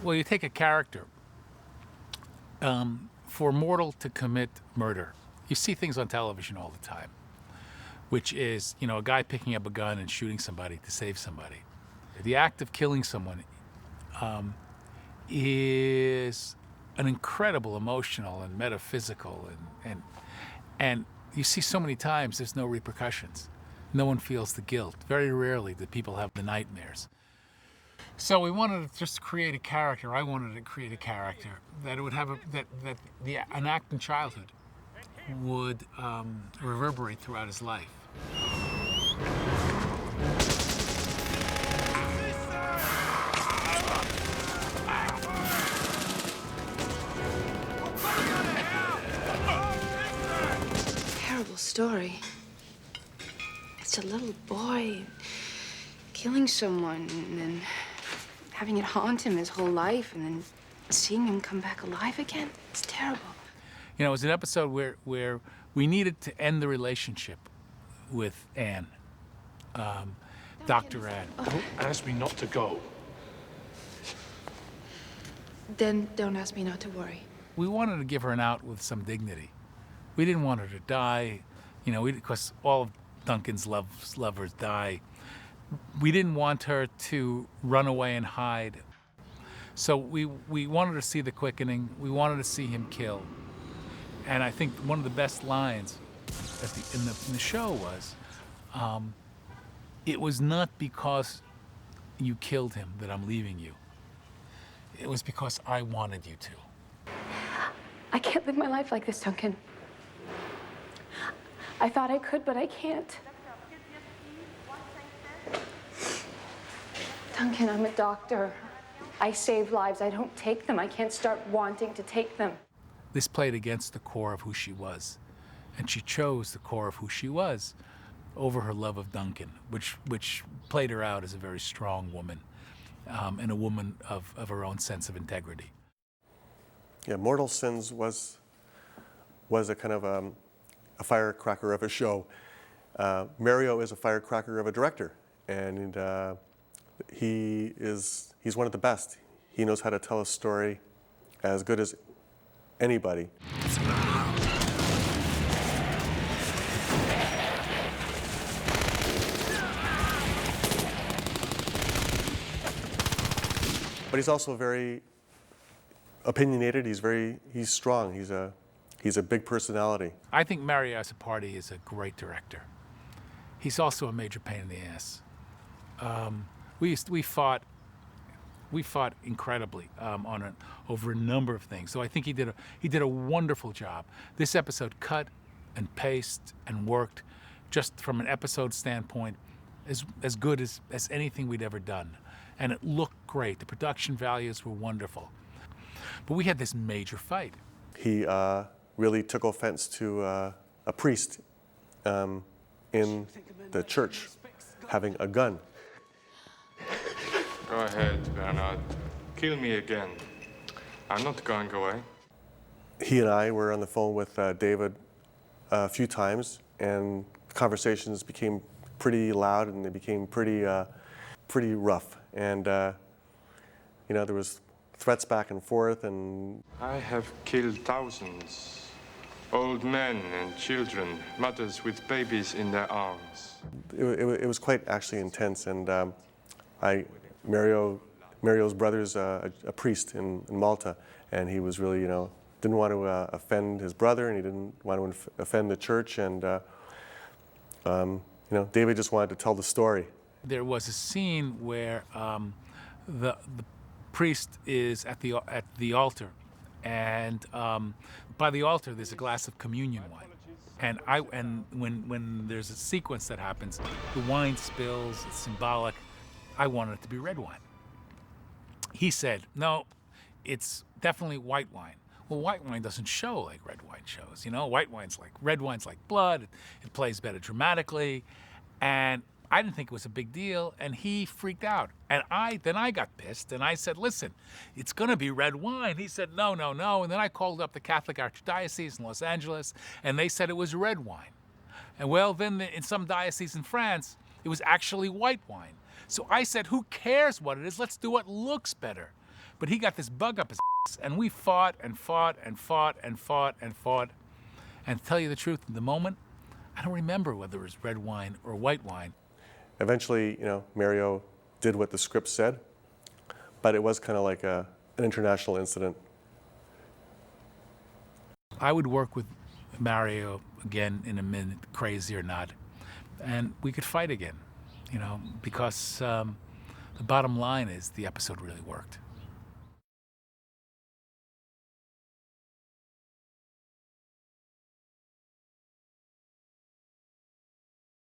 Well, you take a character. For a mortal to commit murder, you see things on television all the time, which is, a guy picking up a gun and shooting somebody to save somebody. The act of killing someone is an incredible emotional and metaphysical, and you see so many times there's no repercussions. No one feels the guilt. Very rarely do people have the nightmares. So we wanted to just create a character. I wanted to create a character that would have an act in childhood would reverberate throughout his life. Terrible story. It's a little boy killing someone and then having it haunt him his whole life and then seeing him come back alive again. It's terrible. It was an episode where we needed to end the relationship with Anne, Dr. Anne. Don't ask me not to go. Then don't ask me not to worry. We wanted to give her an out with some dignity. We didn't want her to die, because all of Duncan's lovers die. We didn't want her to run away and hide. So we wanted to see the quickening. We wanted to see him kill. And I think one of the best lines in the show was, it was not because you killed him that I'm leaving you. It was because I wanted you to. I can't live my life like this, Duncan. I thought I could, but I can't. Duncan, I'm a doctor. I save lives. I don't take them. I can't start wanting to take them. This played against the core of who she was. And she chose the core of who she was over her love of Duncan, which played her out as a very strong woman, and a woman of her own sense of integrity. Yeah, Mortal Sins was a kind of a firecracker of a show. Mario is a firecracker of a director, and he's one of the best. He knows how to tell a story as good as anybody. But he's also very opinionated. He's strong. He's a big personality. I think Mario Party is a great director. He's also a major pain in the ass. We fought incredibly over a number of things. So I think he did a wonderful job. This episode cut and paced and worked just from an episode standpoint as good as anything we'd ever done. And it looked great. The production values were wonderful. But we had this major fight. He really took offense to a priest in the church having a gun. Go ahead, Bernard. Kill me again. I'm not going away. He and I were on the phone with David a few times, and conversations became pretty loud and they became pretty rough. And there was threats back and forth. And I have killed thousands. Old men and children, mothers with babies in their arms. It was quite actually intense. And Mario's brother's a priest in Malta, and he was really, didn't want to offend his brother, and he didn't want to offend the church, and David just wanted to tell the story. There was a scene where the priest is at the altar, and by the altar there's a glass of communion wine, and when there's a sequence that happens, the wine spills. It's symbolic. I wanted it to be red wine. He said, no, it's definitely white wine. Well, white wine doesn't show like red wine shows. Red wine's like blood. It plays better dramatically. And I didn't think it was a big deal, and he freaked out. And then I got pissed, and I said, listen, it's gonna be red wine. He said, no. And then I called up the Catholic Archdiocese in Los Angeles, and they said it was red wine. And well, then in some diocese in France, it was actually white wine. So I said, who cares what it is? Let's do what looks better. But he got this bug up his ass, and we fought and fought and fought and fought and fought. And to tell you the truth, in the moment, I don't remember whether it was red wine or white wine. Eventually, Mario did what the script said, but it was kind of like an international incident. I would work with Mario again in a minute, crazy or not, and we could fight again, because the bottom line is the episode really worked.